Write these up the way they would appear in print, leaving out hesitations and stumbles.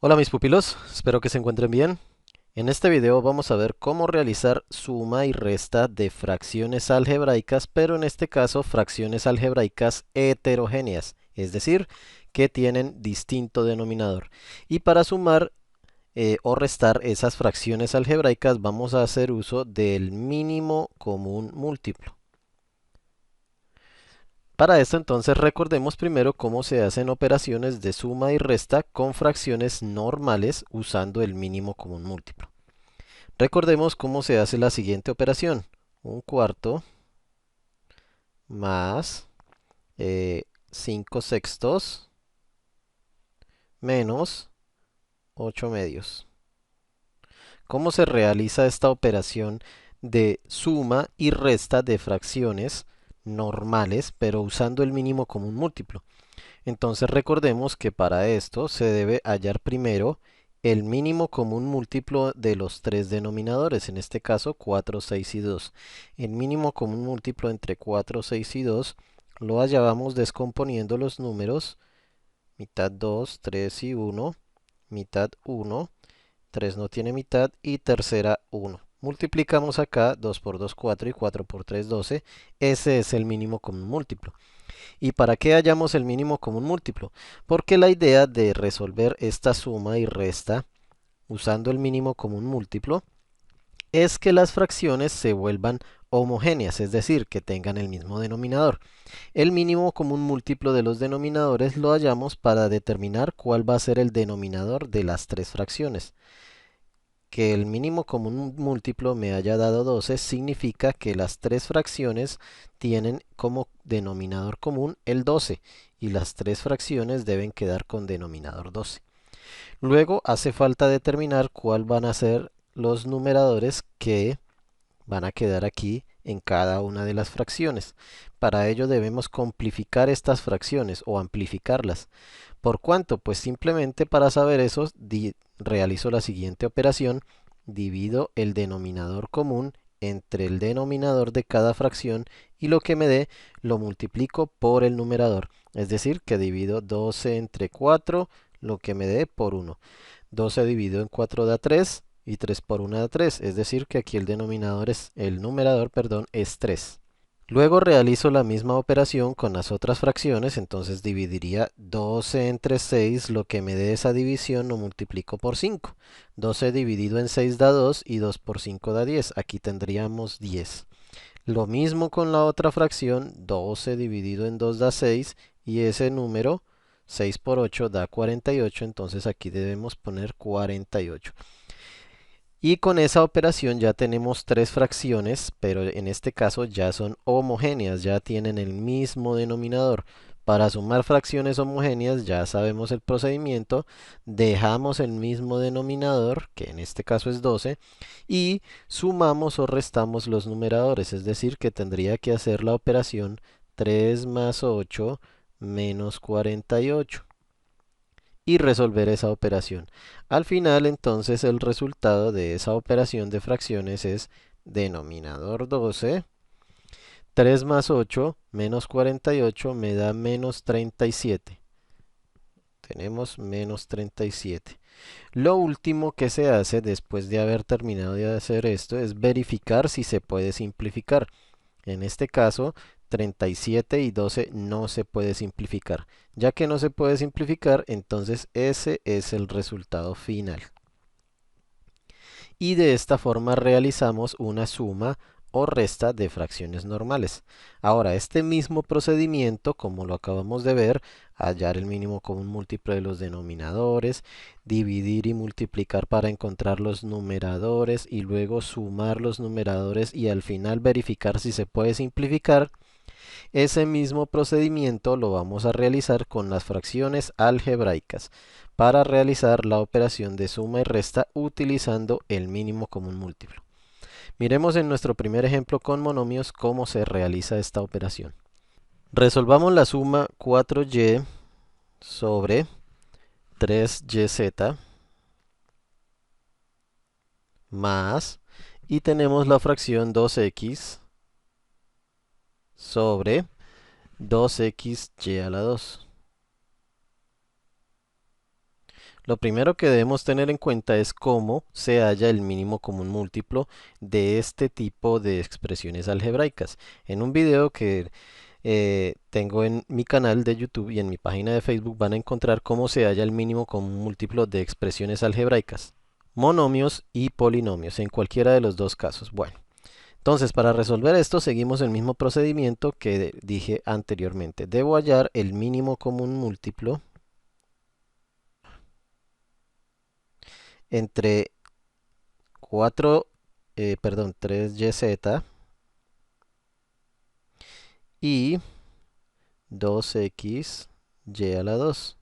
Hola mis pupilos, espero que se encuentren bien. En este video vamos a ver cómo realizar suma y resta de fracciones algebraicas, pero en este caso fracciones algebraicas heterogéneas, es decir, que tienen distinto denominador. Y para sumar o restar esas fracciones algebraicas vamos a hacer uso del mínimo común múltiplo. Para esto entonces recordemos primero cómo se hacen operaciones de suma y resta con fracciones normales usando el mínimo común múltiplo. Recordemos cómo se hace la siguiente operación. Un cuarto más 5 sextos menos 8 medios. ¿Cómo se realiza esta operación de suma y resta de fracciones normales, pero usando el mínimo común múltiplo? Entonces recordemos que para esto se debe hallar primero el mínimo común múltiplo de los tres denominadores, en este caso 4, 6 y 2. El mínimo común múltiplo entre 4, 6 y 2 lo hallábamos descomponiendo los números mitad 2, 3 y 1, mitad 1, 3 no tiene mitad y tercera 1. Multiplicamos acá 2 por 2, 4 y 4 por 3, 12. Ese es el mínimo común múltiplo. ¿Y para qué hallamos el mínimo común múltiplo? Porque la idea de resolver esta suma y resta usando el mínimo común múltiplo es que las fracciones se vuelvan homogéneas, es decir, que tengan el mismo denominador. El mínimo común múltiplo de los denominadores lo hallamos para determinar cuál va a ser el denominador de las tres fracciones. Que el mínimo común múltiplo me haya dado 12 significa que las tres fracciones tienen como denominador común el 12 y las tres fracciones deben quedar con denominador 12. Luego hace falta determinar cuál van a ser los numeradores que van a quedar aquí en cada una de las fracciones. Para ello debemos complejificar estas fracciones o amplificarlas. ¿Por cuánto? Pues simplemente para saber eso realizo la siguiente operación. Divido el denominador común entre el denominador de cada fracción y lo que me dé lo multiplico por el numerador. Es decir, que divido 12 entre 4, lo que me dé por 1. 12 dividido en 4 da 3 y 3 por 1 da 3. Es decir, que aquí el numerador, perdón, es 3. Luego realizo la misma operación con las otras fracciones, entonces dividiría 12 entre 6, lo que me dé esa división lo multiplico por 5. 12 dividido en 6 da 2 y 2 por 5 da 10. Aquí tendríamos 10. Lo mismo con la otra fracción, 12 dividido en 2 da 6 y ese número 6 por 8 da 48, entonces aquí debemos poner 48. Y con esa operación ya tenemos tres fracciones, pero en este caso ya son homogéneas, ya tienen el mismo denominador. Para sumar fracciones homogéneas ya sabemos el procedimiento, dejamos el mismo denominador, que en este caso es 12, y sumamos o restamos los numeradores, es decir, que tendría que hacer la operación 3 más 8 menos 48 y resolver esa operación. Al final, entonces, el resultado de esa operación de fracciones es denominador 12, 3 más 8 menos 48 me da menos 37. Tenemos menos 37. Lo último que se hace después de haber terminado de hacer esto es verificar si se puede simplificar. En este caso, 37 y 12 no se puede simplificar. Ya que no se puede simplificar, entonces ese es el resultado final. Y de esta forma realizamos una suma o resta de fracciones normales. Ahora, este mismo procedimiento, como lo acabamos de ver, hallar el mínimo común múltiplo de los denominadores, dividir y multiplicar para encontrar los numeradores y luego sumar los numeradores y al final verificar si se puede simplificar, ese mismo procedimiento lo vamos a realizar con las fracciones algebraicas para realizar la operación de suma y resta utilizando el mínimo común múltiplo. Miremos en nuestro primer ejemplo con monomios cómo se realiza esta operación. Resolvamos la suma 4y sobre 3yz más, y tenemos la fracción 2x sobre 2xy a la 2. Lo primero que debemos tener en cuenta es cómo se halla el mínimo común múltiplo de este tipo de expresiones algebraicas. En un video que tengo en mi canal de YouTube y en mi página de Facebook van a encontrar cómo se halla el mínimo común múltiplo de expresiones algebraicas, monomios y polinomios, en cualquiera de los dos casos. Bueno, entonces para resolver esto seguimos el mismo procedimiento que dije anteriormente. Debo hallar el mínimo común múltiplo entre 3yz y 2xy a la 2.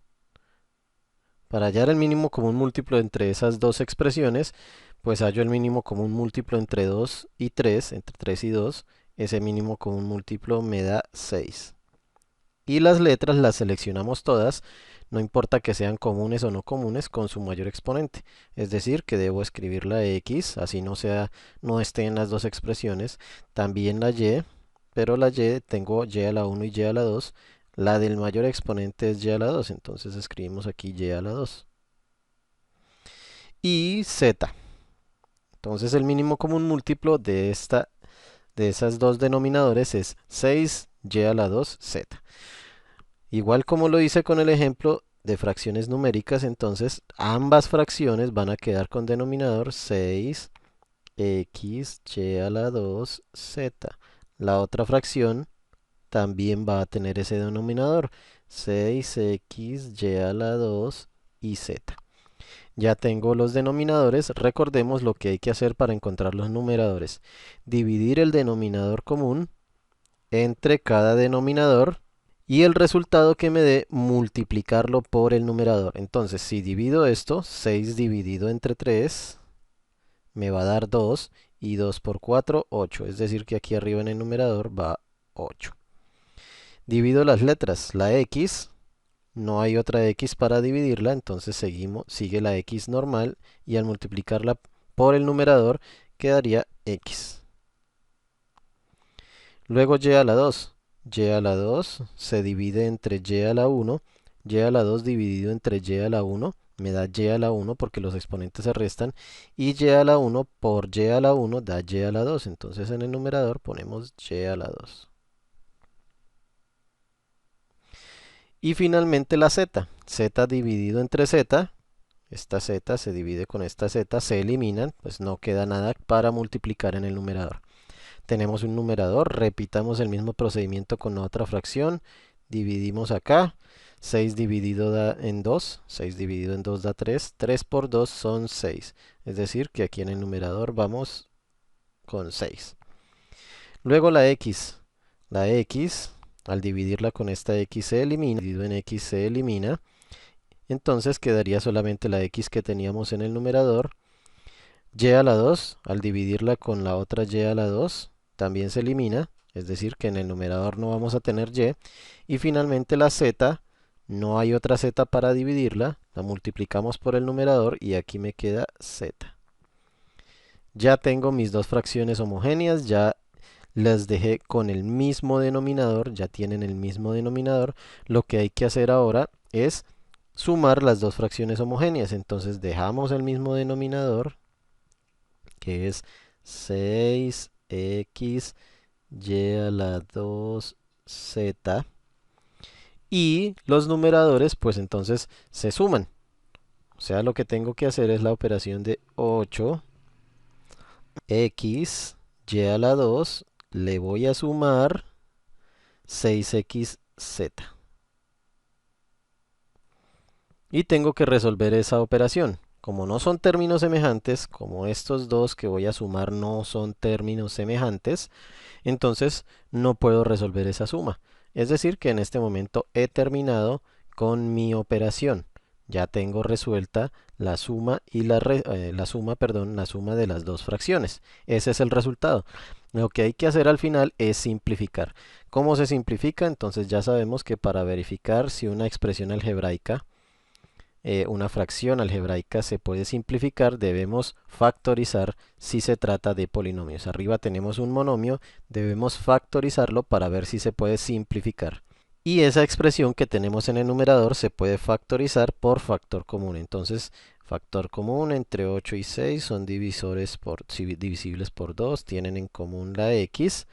Para hallar el mínimo común múltiplo entre esas dos expresiones, pues hallo el mínimo común múltiplo entre 2 y 3, entre 3 y 2. Ese mínimo común múltiplo me da 6. Y las letras las seleccionamos todas, no importa que sean comunes o no comunes, con su mayor exponente. Es decir, que debo escribir la x, así no esté en las dos expresiones. También la y, pero la y tengo y a la 1 y y a la 2. La del mayor exponente es y a la 2, entonces escribimos aquí y a la 2. Y z. Entonces el mínimo común múltiplo de esas dos denominadores es 6y a la 2z. Igual como lo hice con el ejemplo de fracciones numéricas, entonces ambas fracciones van a quedar con denominador 6x y a la 2z. La otra fracción también va a tener ese denominador, 6x y a la 2 y z. Ya tengo los denominadores, recordemos lo que hay que hacer para encontrar los numeradores. Dividir el denominador común entre cada denominador y el resultado que me dé multiplicarlo por el numerador. Entonces, si divido esto, 6 dividido entre 3 me va a dar 2 y 2 por 4, 8. Es decir, que aquí arriba en el numerador va 8. Divido las letras, la x, no hay otra x para dividirla, entonces sigue la x normal y al multiplicarla por el numerador quedaría x. Luego y a la 2. Y a la 2 se divide entre y a la 1. Y a la 2 dividido entre y a la 1 me da y a la 1 porque los exponentes se restan. Y y a la 1 por y a la 1 da y a la 2. Entonces en el numerador ponemos y a la 2. Y finalmente la z. Z dividido entre z. Esta z se divide con esta z. Se eliminan. Pues no queda nada para multiplicar en el numerador. Tenemos un numerador, repitamos el mismo procedimiento con la otra fracción, dividimos acá, 6 dividido en 2, 6 dividido en 2 da 3, 3 por 2 son 6, es decir que aquí en el numerador vamos con 6. Luego la x al dividirla con esta x se elimina, dividido en x se elimina, entonces quedaría solamente la x que teníamos en el numerador. Y a la 2, al dividirla con la otra y a la 2, también se elimina, es decir que en el numerador no vamos a tener y. Y finalmente la z, no hay otra z para dividirla, la multiplicamos por el numerador y aquí me queda z. Ya tengo mis dos fracciones homogéneas, ya las dejé con el mismo denominador, ya tienen el mismo denominador. Lo que hay que hacer ahora es sumar las dos fracciones homogéneas, entonces dejamos el mismo denominador, que es 6x y a la 2z. Y los numeradores, pues entonces se suman. O sea, lo que tengo que hacer es la operación de 8x y a la 2. Le voy a sumar 6xz. Y tengo que resolver esa operación. Como no son términos semejantes, como estos dos que voy a sumar no son términos semejantes, entonces no puedo resolver esa suma. Es decir, que en este momento he terminado con mi operación. Ya tengo resuelta la suma y la suma de las dos fracciones. Ese es el resultado. Lo que hay que hacer al final es simplificar. ¿Cómo se simplifica? Entonces ya sabemos que para verificar si una expresión algebraica, una fracción algebraica se puede simplificar, debemos factorizar si se trata de polinomios. Arriba tenemos un monomio, debemos factorizarlo para ver si se puede simplificar. Y esa expresión que tenemos en el numerador se puede factorizar por factor común. Entonces, factor común entre 8 y 6 son divisibles por 2, tienen en común la x.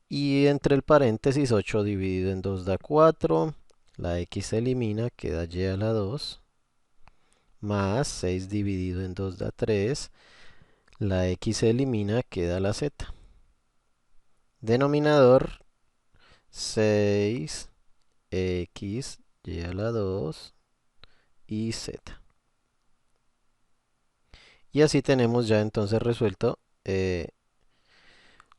Y entre el paréntesis 8 dividido en 2 da 4. La x se elimina, queda y a la 2. Más 6 dividido en 2 da 3. La x se elimina, queda la z. Denominador 6 x y a la 2 y z. Y así tenemos ya entonces resuelto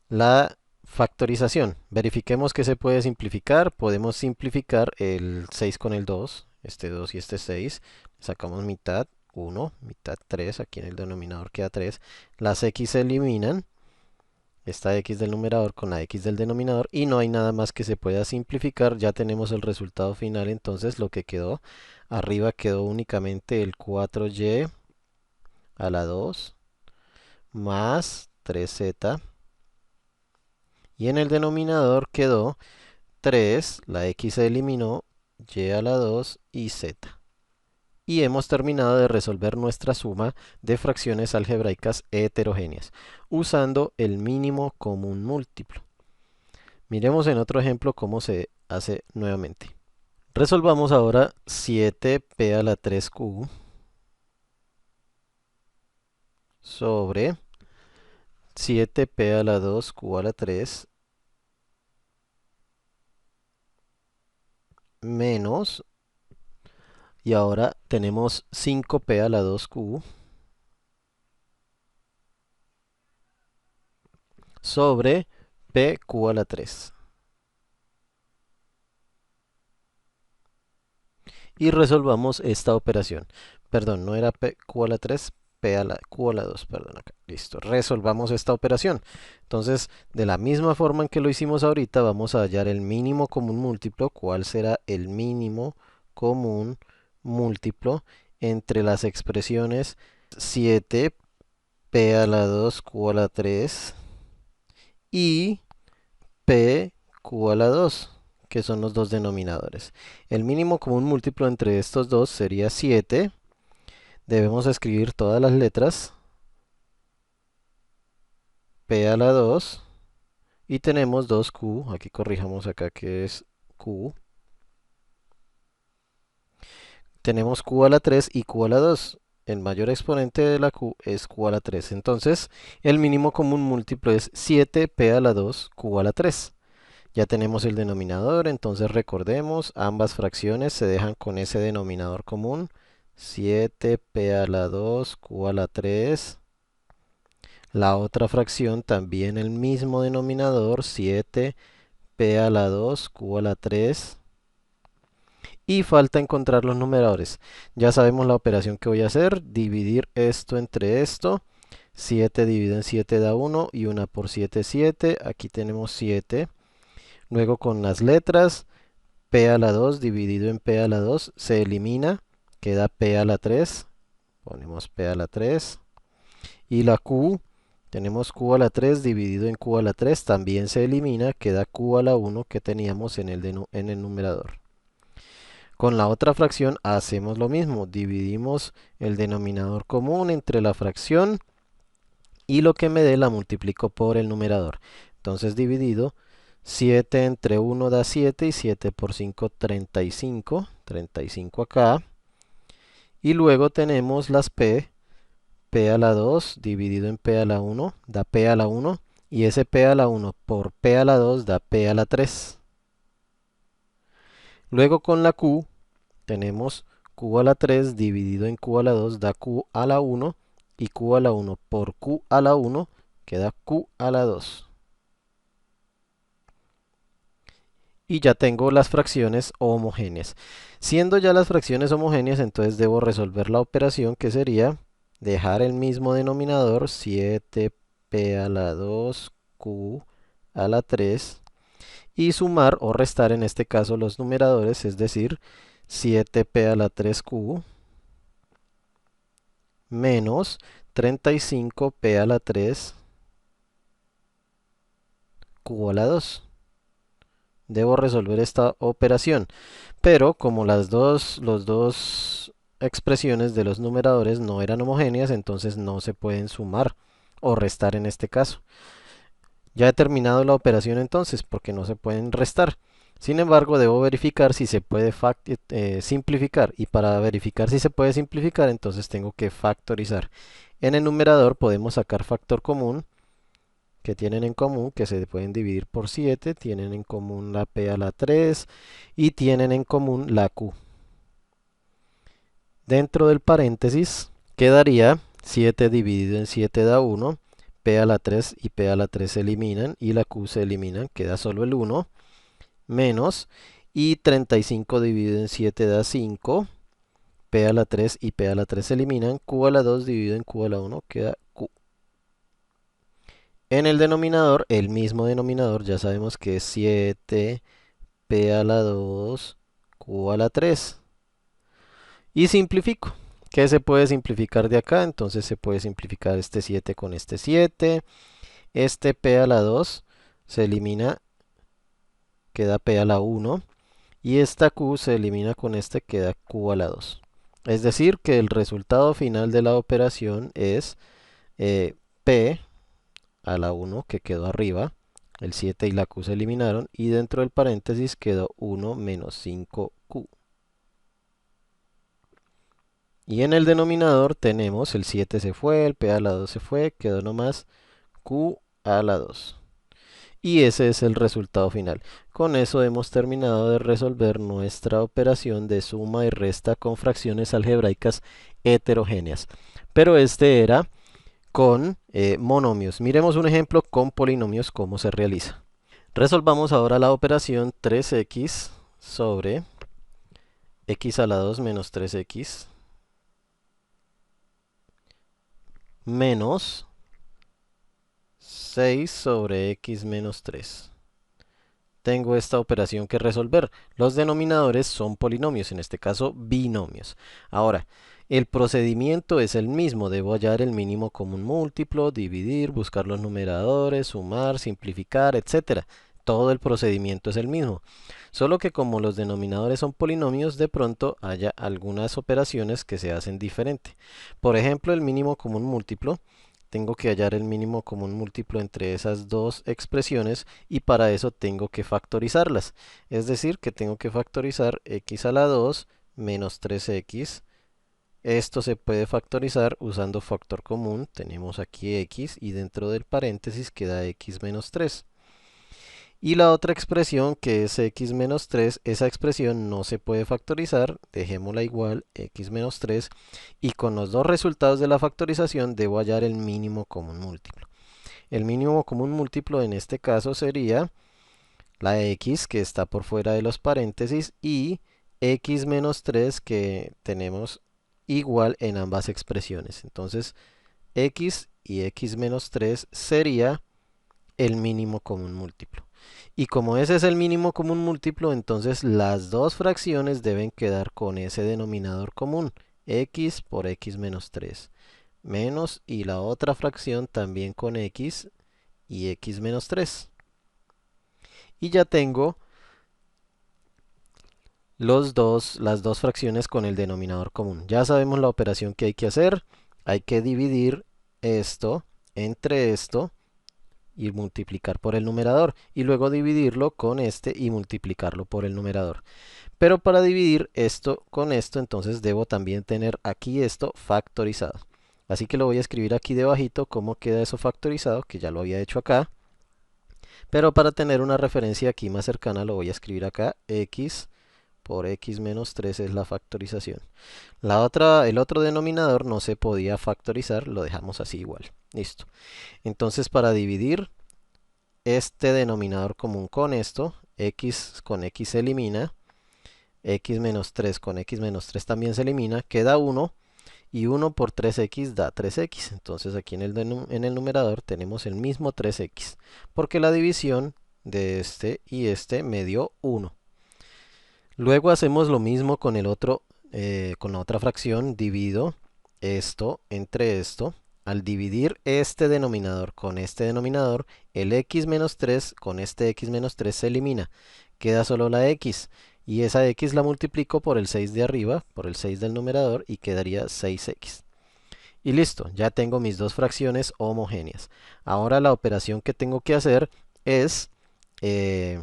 la factorización. Verifiquemos que se puede simplificar. Podemos simplificar el 6 con el 2, este 2 y este 6. Sacamos mitad, 1, mitad 3, aquí en el denominador queda 3. Las x se eliminan, esta x del numerador con la x del denominador, y no hay nada más que se pueda simplificar. Ya tenemos el resultado final, entonces lo que quedó, arriba quedó únicamente el 4y a la 2 más 3z. Y en el denominador quedó 3, la x se eliminó, y a la 2 y z. Y hemos terminado de resolver nuestra suma de fracciones algebraicas heterogéneas, usando el mínimo común múltiplo. Miremos en otro ejemplo cómo se hace nuevamente. Resolvamos ahora 7p a la 3q sobre 7p a la 2q a la 3 menos, y ahora tenemos 5p a la 2q sobre pq a la 3. Y resolvamos esta operación. Perdón, no era pq a la 3, p a la q a la 2, perdón acá. Listo, resolvamos esta operación. Entonces, de la misma forma en que lo hicimos ahorita, vamos a hallar el mínimo común múltiplo. ¿Cuál será el mínimo común múltiplo entre las expresiones 7p a la 2 q a la 3 y p q a la 2, que son los dos denominadores? El mínimo común múltiplo entre estos dos sería 7. Debemos escribir todas las letras, p a la 2, y tenemos 2q, aquí corrijamos acá que es q. Tenemos q a la 3 y q a la 2. El mayor exponente de la q es q a la 3. Entonces, el mínimo común múltiplo es 7p a la 2, q a la 3. Ya tenemos el denominador, entonces recordemos, ambas fracciones se dejan con ese denominador común. 7p a la 2, q a la 3. La otra fracción también el mismo denominador, 7p a la 2, q a la 3. Y falta encontrar los numeradores. Ya sabemos la operación que voy a hacer, dividir esto entre esto. 7 dividido en 7 da 1 y 1 por 7 7. Aquí tenemos 7. Luego con las letras, p a la 2 dividido en p a la 2 se elimina, queda p a la 3. Ponemos p a la 3. Y la q, tenemos q a la 3 dividido en q a la 3, también se elimina, queda q a la 1 que teníamos en el numerador. Con la otra fracción hacemos lo mismo, dividimos el denominador común entre la fracción y lo que me dé la multiplico por el numerador. Entonces dividido, 7 entre 1 da 7 y 7 por 5 35, 35 acá. Y luego tenemos las p a la 2 dividido en p a la 1 da p a la 1, y ese p a la 1 por p a la 2 da p a la 3. Luego con la q tenemos q a la 3 dividido en q a la 2 da q a la 1, y q a la 1 por q a la 1 queda q a la 2. Y ya tengo las fracciones homogéneas. Siendo ya las fracciones homogéneas, entonces debo resolver la operación, que sería dejar el mismo denominador, 7p a la 2, q a la 3, y sumar o restar en este caso los numeradores, es decir, 7p a la 3q menos 35p a la 3 q a la 2. debo resolver esta operación. Pero como los dos expresiones de los numeradores no eran homogéneas, entonces no se pueden sumar o restar en este caso. Ya he terminado la operación entonces, porque no se pueden restar. Sin embargo, debo verificar si se puede simplificar. Y para verificar si se puede simplificar, entonces tengo que factorizar. En el numerador podemos sacar factor común, que tienen en común, que se pueden dividir por 7, tienen en común la p a la 3 y tienen en común la q. Dentro del paréntesis quedaría 7 dividido en 7 da 1, p a la 3 y p a la 3 se eliminan y la q se eliminan, queda solo el 1, menos, y 35 dividido en 7 da 5, p a la 3 y p a la 3 se eliminan, q a la 2 dividido en q a la 1 queda q. En el denominador, el mismo denominador, ya sabemos que es 7 p a la 2 q a la 3. Y simplifico. ¿Qué se puede simplificar de acá? Entonces se puede simplificar este 7 con este 7. Este p a la 2 se elimina, queda p a la 1. Y esta q se elimina con este, queda q a la 2. Es decir, que el resultado final de la operación es p a la 1, que quedó arriba. El 7 y la q se eliminaron. Y dentro del paréntesis quedó 1 menos 5q. Y en el denominador tenemos el 7 se fue, el p a la 2 se fue, quedó nomás q a la 2. Y ese es el resultado final. Con eso hemos terminado de resolver nuestra operación de suma y resta con fracciones algebraicas heterogéneas. Pero este era con monomios. Miremos un ejemplo con polinomios cómo se realiza. Resolvamos ahora la operación 3x sobre x a la 2 menos 3x menos 6 sobre x menos 3. Tengo esta operación que resolver. Los denominadores son polinomios, en este caso binomios. Ahora, el procedimiento es el mismo. Debo hallar el mínimo común múltiplo, dividir, buscar los numeradores, sumar, simplificar, etcétera. Todo el procedimiento es el mismo. Solo que como los denominadores son polinomios, de pronto haya algunas operaciones que se hacen diferente. Por ejemplo, el mínimo común múltiplo. Tengo que hallar el mínimo común múltiplo entre esas dos expresiones y para eso tengo que factorizarlas. Es decir, que tengo que factorizar x a la 2 menos 3x. Esto se puede factorizar usando factor común. Tenemos aquí x y dentro del paréntesis queda x menos 3. Y la otra expresión que es x menos 3, esa expresión no se puede factorizar, dejémosla igual, x menos 3, y con los dos resultados de la factorización debo hallar el mínimo común múltiplo. El mínimo común múltiplo en este caso sería la x que está por fuera de los paréntesis y x menos 3 que tenemos igual en ambas expresiones. Entonces x y x menos 3 sería el mínimo común múltiplo. Y como ese es el mínimo común múltiplo, entonces las dos fracciones deben quedar con ese denominador común, x por x menos 3, menos y la otra fracción también con x y x menos 3. Y ya tengo las dos fracciones con el denominador común. Ya sabemos la operación que hay que hacer. Hay que dividir esto entre esto y multiplicar por el numerador y luego dividirlo con este y multiplicarlo por el numerador. Pero para dividir esto con esto, entonces debo también tener aquí esto factorizado. Así que lo voy a escribir aquí debajito cómo queda eso factorizado, que ya lo había hecho acá. Pero para tener una referencia aquí más cercana lo voy a escribir acá, x por x menos 3 es la factorización. El otro denominador no se podía factorizar, lo dejamos así igual. Listo. Entonces para dividir este denominador común con esto, x con x se elimina, x menos 3 con x menos 3 también se elimina, queda 1 y 1 por 3x da 3x. Entonces aquí en el numerador tenemos el mismo 3x, porque la división de este y este me dio 1. Luego hacemos lo mismo con con la otra fracción, divido esto entre esto. Al dividir este denominador con este denominador, el x menos 3 con este x menos 3 se elimina. queda solo la x. Y esa x la multiplico por el 6 de arriba, por el 6 del numerador, y quedaría 6x. Y listo, ya tengo mis dos fracciones homogéneas. Ahora la operación que tengo que hacer es eh,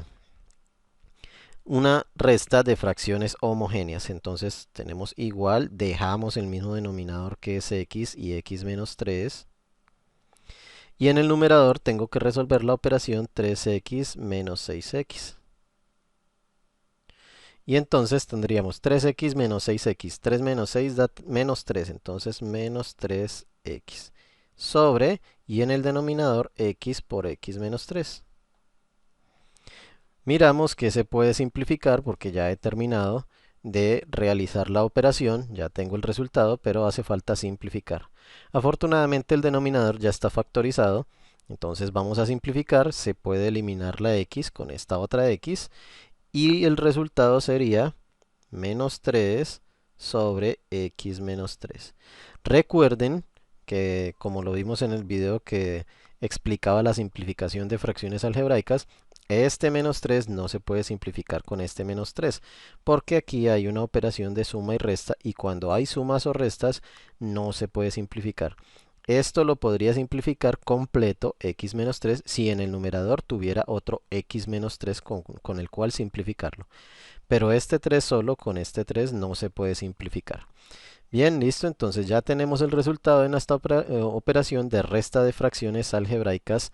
una resta de fracciones homogéneas. Entonces tenemos igual, dejamos el mismo denominador que es x y x menos 3. Y en el numerador tengo que resolver la operación 3x menos 6x. Y entonces tendríamos 3x menos 6x. 3 menos 6 da menos 3. Entonces menos 3x. Sobre, y en el denominador, x por x menos 3. Miramos que se puede simplificar porque ya he terminado de realizar la operación. Ya tengo el resultado, pero hace falta simplificar. Afortunadamente el denominador ya está factorizado. Entonces vamos a simplificar. Se puede eliminar la x con esta otra x. Y el resultado sería menos 3 sobre x menos 3. Recuerden que, como lo vimos en el video que explicaba la simplificación de fracciones algebraicas, este menos 3 no se puede simplificar con este menos 3, porque aquí hay una operación de suma y resta, y cuando hay sumas o restas no se puede simplificar. Esto lo podría simplificar completo x menos 3 si en el numerador tuviera otro x menos 3 con el cual simplificarlo. Pero este 3 solo con este 3 no se puede simplificar. Bien, listo. Entonces ya tenemos el resultado en esta operación de resta de fracciones algebraicas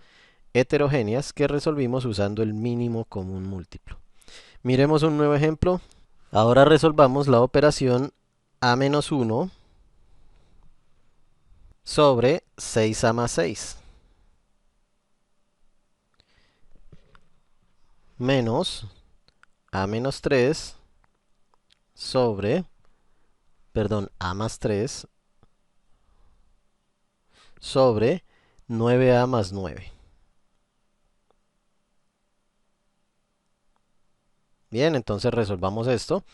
heterogéneas que resolvimos usando el mínimo común múltiplo. Miremos un nuevo ejemplo. Ahora resolvamos la operación a-1 sobre 6a más 6 menos a menos 3 sobre, perdón, a más 3 sobre 9a más 9. Bien, entonces resolvamos esto.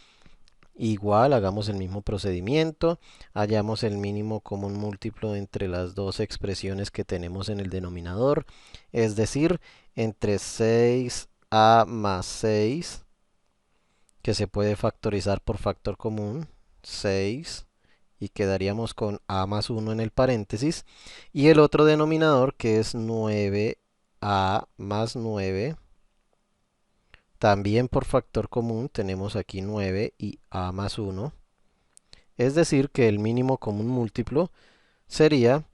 Igual, hagamos el mismo procedimiento. Hallamos el mínimo común múltiplo entre las dos expresiones que tenemos en el denominador. Es decir, entre 6a más 6, que se puede factorizar por factor común, 6, y quedaríamos con a más 1 en el paréntesis. Y el otro denominador, que es 9a más 9. También por factor común tenemos aquí 9 y a más 1. Es decir, que el mínimo común múltiplo sería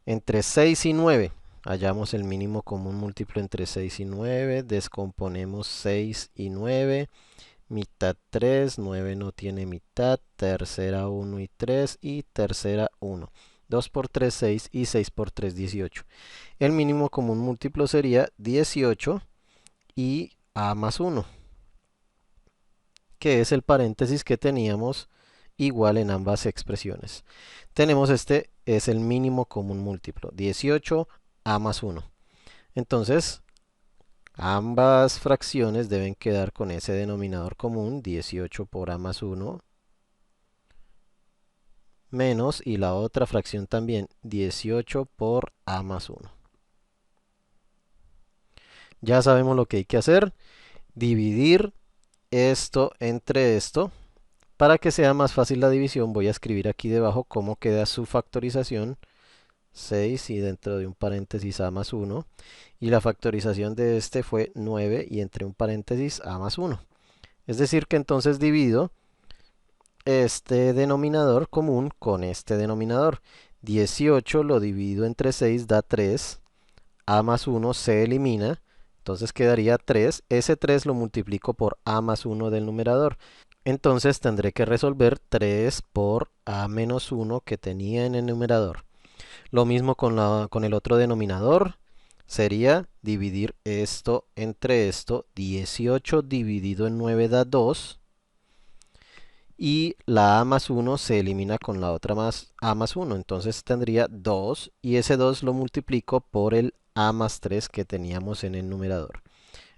entre 6 y 9. Hallamos el mínimo común múltiplo entre 6 y 9. Descomponemos 6 y 9. Mitad 3, 9 no tiene mitad. Tercera 1 y 3 y tercera 1. 2 por 3, 6 y 6 por 3, 18. El mínimo común múltiplo sería 18 y a más 1, que es el paréntesis que teníamos igual en ambas expresiones. Tenemos este es el mínimo común múltiplo, 18 a más 1. Entonces, ambas fracciones deben quedar con ese denominador común, 18 por a más 1, menos, y la otra fracción también, 18 por a más 1. Ya sabemos lo que hay que hacer, dividir esto entre esto. Para que sea más fácil la división, voy a escribir aquí debajo cómo queda su factorización. 6 y dentro de un paréntesis a más 1. Y la factorización de este fue 9 y entre un paréntesis a más 1. Es decir que entonces divido este denominador común con este denominador. 18 lo divido entre 6 da 3. A más 1 se elimina. Entonces quedaría 3. Ese 3 lo multiplico por a más 1 del numerador. Entonces tendré que resolver 3 por a menos 1 que tenía en el numerador. Lo mismo con el otro denominador. Sería dividir esto entre esto. 18 dividido en 9 da 2. Y la a más 1 se elimina con la otra más a más 1. Entonces tendría 2. Y ese 2 lo multiplico por el a más 3 que teníamos en el numerador.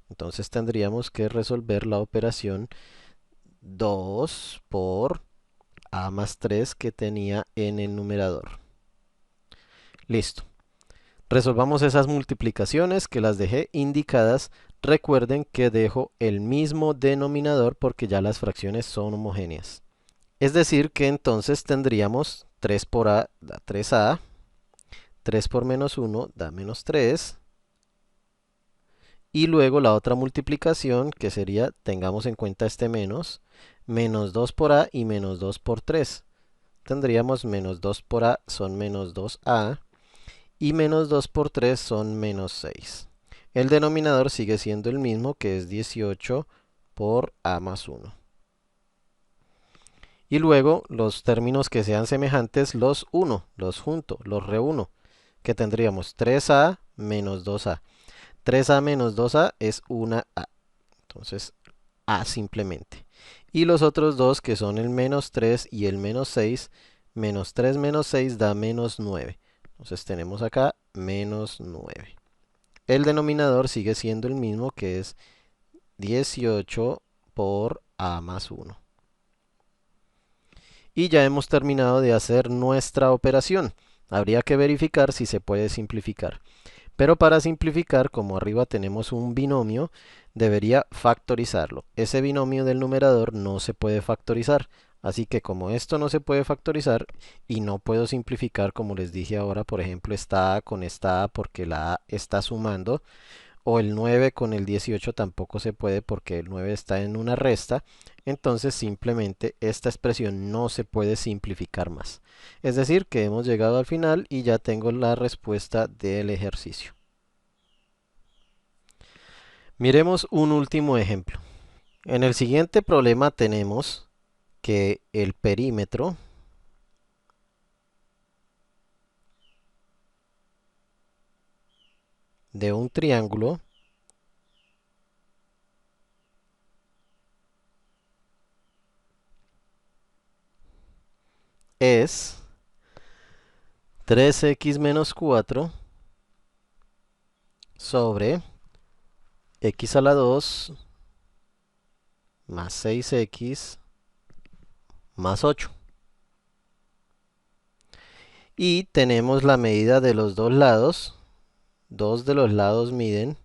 Entonces tendríamos que resolver la operación 2 por a más 3 que tenía en el numerador. Listo. Resolvamos esas multiplicaciones que las dejé indicadas recuerden que dejo el mismo denominador porque ya las fracciones son homogéneas. Es decir que entonces tendríamos 3 por a da 3a, 3 por menos 1 da menos 3, y luego la otra multiplicación que sería, tengamos en cuenta este menos 2 por a y menos 2 por 3. Tendríamos menos 2 por a son menos 2a y menos 2 por 3 son menos 6. El denominador sigue siendo el mismo, que es 18 por a más 1. Y luego los términos que sean semejantes los uno, los junto, los reúno, que tendríamos 3a menos 2a. 3a menos 2a es una a. Entonces, a simplemente. Y los otros dos, que son el menos 3 y el menos 6, menos 3 menos 6 da menos 9. Entonces tenemos acá menos 9. El denominador sigue siendo el mismo, que es 18 por a más 1. Y ya hemos terminado de hacer nuestra operación. Habría que verificar si se puede simplificar. Pero para simplificar, como arriba tenemos un binomio, debería factorizarlo. Ese binomio del numerador no se puede factorizar. Así que como esto no se puede factorizar y no puedo simplificar, como les dije ahora, por ejemplo, esta a con esta a porque la a está sumando, o el 9 con el 18 tampoco se puede porque el 9 está en una resta, entonces simplemente esta expresión no se puede simplificar más. Es decir, que hemos llegado al final y ya tengo la respuesta del ejercicio. Miremos un último ejemplo. En el siguiente problema tenemos que el perímetro de un triángulo es 3x menos 4 sobre x a la 2 más 6x más 8. Y tenemos la medida de los dos lados. Dos de los lados miden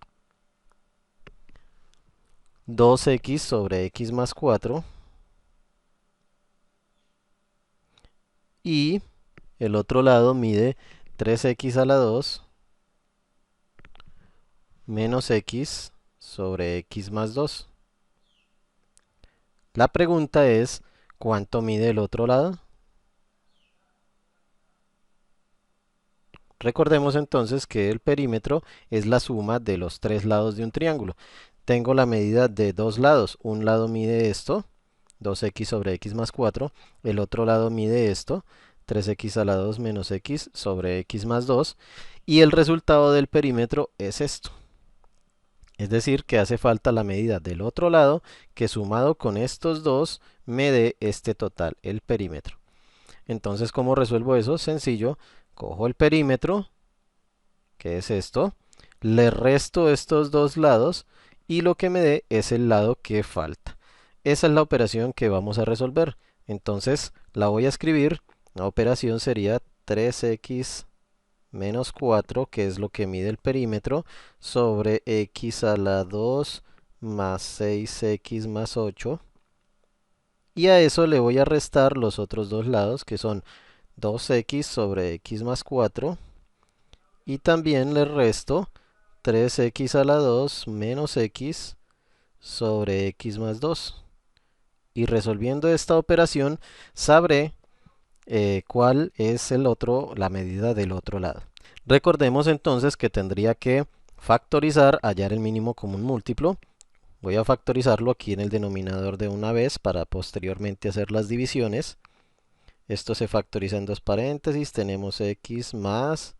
2x sobre x más 4. Y el otro lado mide 3x a la 2 menos x sobre x más 2. La pregunta es, ¿cuánto mide el otro lado? Recordemos entonces que el perímetro es la suma de los tres lados de un triángulo. Tengo la medida de dos lados. Un lado mide esto, 2x sobre x más 4. El otro lado mide esto, 3x a la 2 menos x sobre x más 2. Y el resultado del perímetro es esto. Es decir, que hace falta la medida del otro lado, que sumado con estos dos me dé este total, el perímetro. Entonces, ¿cómo resuelvo eso? Sencillo, cojo el perímetro, que es esto, le resto estos dos lados y lo que me dé es el lado que falta. Esa es la operación que vamos a resolver. Entonces, la voy a escribir. La operación sería 3x menos 4, que es lo que mide el perímetro, sobre x a la 2 más 6x más 8. Y a eso le voy a restar los otros dos lados, que son 2x sobre x más 4. Y también le resto 3x a la 2 menos x sobre x más 2. Y resolviendo esta operación, sabré cuál es la medida del otro lado. Recordemos entonces que tendría que factorizar, hallar el mínimo común múltiplo. Voy a factorizarlo aquí en el denominador de una vez para posteriormente hacer las divisiones. Esto se factoriza en dos paréntesis. Tenemos x más,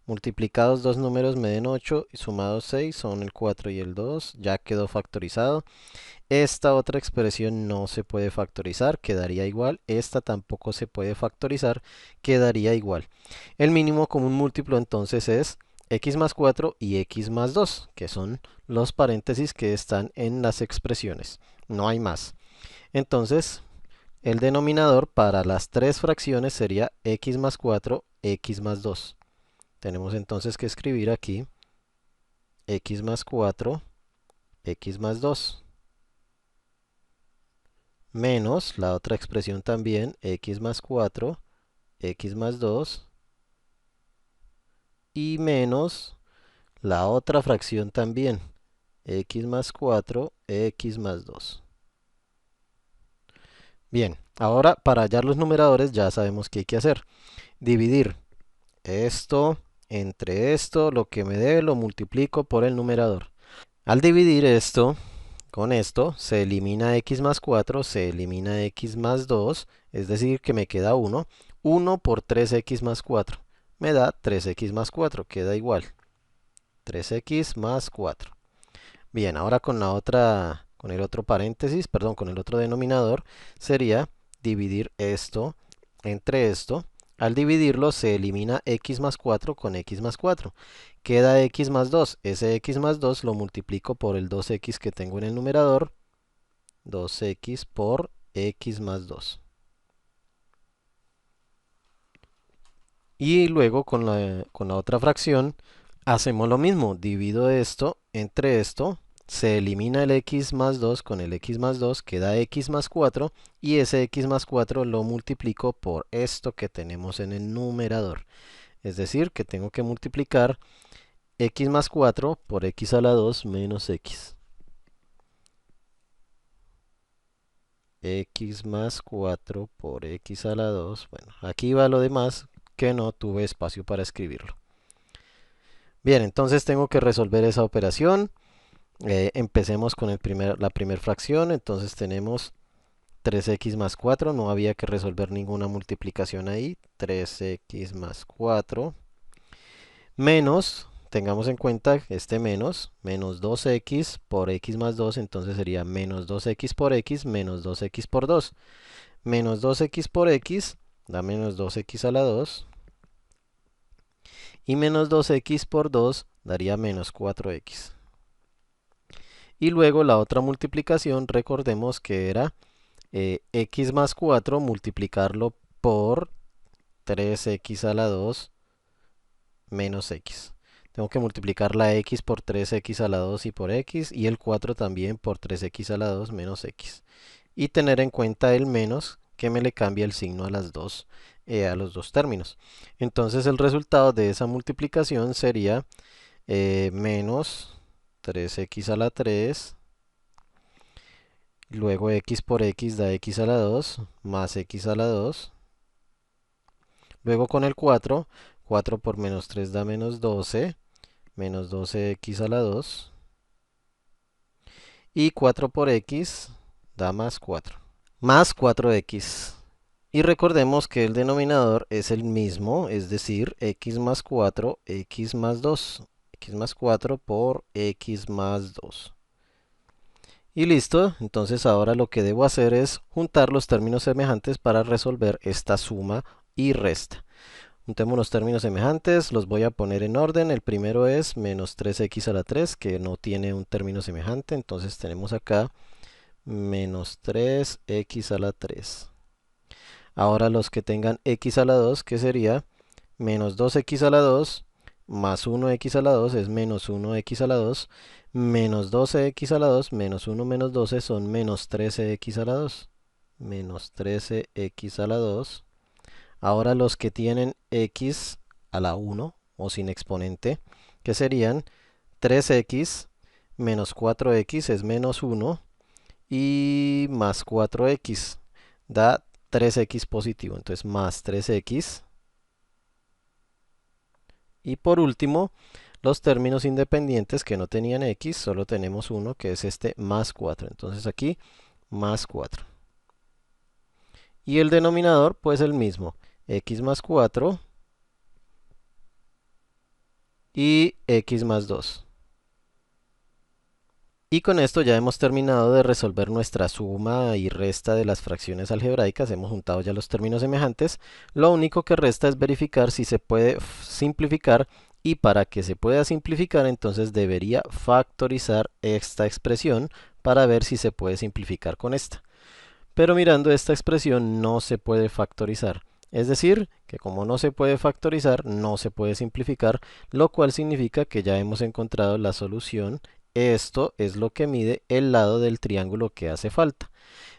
multiplicados dos números me den 8 y sumados 6 son el 4 y el 2. Ya quedó factorizado. Esta otra expresión no se puede factorizar, quedaría igual. Esta tampoco se puede factorizar, quedaría igual. El mínimo común múltiplo entonces es x más 4 y x más 2, que son los paréntesis que están en las expresiones. No hay más. Entonces, el denominador para las tres fracciones sería x más 4, x más 2. Tenemos entonces que escribir aquí x más 4, x más 2. Menos la otra expresión también, x más 4, x más 2. Y menos la otra fracción también, x más 4, x más 2. Bien, ahora para hallar los numeradores ya sabemos qué hay que hacer. Dividir esto entre esto, lo que me dé lo multiplico por el numerador. Al dividir esto con esto, se elimina x más 4, se elimina x más 2, es decir, que me queda 1. 1 por 3x más 4 me da 3x más 4, queda igual. 3x más 4. Bien, ahora con la otra, con el otro paréntesis, perdón, con el otro denominador, sería dividir esto entre esto. Al dividirlo se elimina x más 4 con x más 4. Queda x más 2. Ese x más 2 lo multiplico por el 2x que tengo en el numerador. 2x por x más 2. Y luego con la otra fracción hacemos lo mismo. Divido esto entre esto. Se elimina el x más 2 con el x más 2, queda x más 4 y ese x más 4 lo multiplico por esto que tenemos en el numerador. Es decir, que tengo que multiplicar x más 4 por x a la 2 menos x. X más 4 por x a la 2. Bueno, aquí va lo demás que no tuve espacio para escribirlo. Bien, entonces tengo que resolver esa operación. Empecemos con la primera fracción. Entonces tenemos 3x más 4. No había que resolver ninguna multiplicación ahí. 3x más 4. Menos, tengamos en cuenta este menos 2x por x más 2. Entonces sería menos 2x por x menos 2x por 2. Menos 2x por x da menos 2x a la 2. Y menos 2x por 2 daría menos 4x. Y luego la otra multiplicación, recordemos que era x más 4 multiplicarlo por 3x a la 2 menos x. Tengo que multiplicar la x por 3x a la 2 y por x, y el 4 también por 3x a la 2 menos x. Y tener en cuenta el menos, que me le cambia el signo a a los dos términos. Entonces el resultado de esa multiplicación sería menos 3x a la 3, luego x por x da x a la 2, más x a la 2. Luego con el 4, 4 por menos 3 da menos 12, menos 12x a la 2. Y 4 por x da más 4. Más 4x. Y recordemos que el denominador es el mismo, es decir, x más 4, x más 2. X más 4 por x más 2. Y listo, entonces ahora lo que debo hacer es juntar los términos semejantes para resolver esta suma y resta. Juntemos los términos semejantes, los voy a poner en orden. El primero es menos 3x a la 3, que no tiene un término semejante. Entonces tenemos acá menos 3x a la 3. Ahora los que tengan x a la 2, que sería menos 2x a la 2 más 1x a la 2 es menos 1x a la 2. Menos 12x a la 2 menos 1 menos 12 son menos 13x a la 2. Menos 13x a la 2. Ahora los que tienen x a la 1 o sin exponente, que serían 3x menos 4x es menos 1 y más 4x da 3x positivo, entonces más 3x. Y por último, los términos independientes que no tenían x, solo tenemos uno que es este más 4, entonces aquí más 4. Y el denominador pues el mismo, x más 4 y x más 2. Y con esto ya hemos terminado de resolver nuestra suma y resta de las fracciones algebraicas. Hemos juntado ya los términos semejantes. Lo único que resta es verificar si se puede simplificar, y para que se pueda simplificar entonces debería factorizar esta expresión para ver si se puede simplificar con esta. Pero mirando esta expresión no se puede factorizar. Es decir, que como no se puede factorizar, no se puede simplificar, lo cual significa que ya hemos encontrado la solución. Esto es lo que mide el lado del triángulo que hace falta.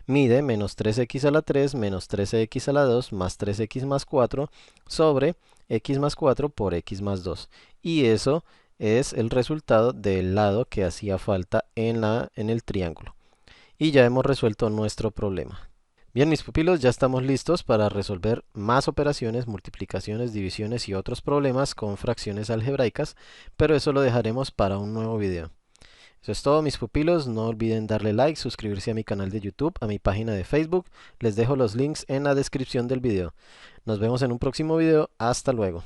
Mide menos 3x a la 3 menos 13x a la 2 más 3x más 4 sobre x más 4 por x más 2. Y eso es el resultado del lado que hacía falta en el triángulo. Y ya hemos resuelto nuestro problema. Bien, mis pupilos, ya estamos listos para resolver más operaciones, multiplicaciones, divisiones y otros problemas con fracciones algebraicas, pero eso lo dejaremos para un nuevo video. Eso es todo, mis pupilos. No olviden darle like, suscribirse a mi canal de YouTube, a mi página de Facebook. Les dejo los links en la descripción del video. Nos vemos en un próximo video. Hasta luego.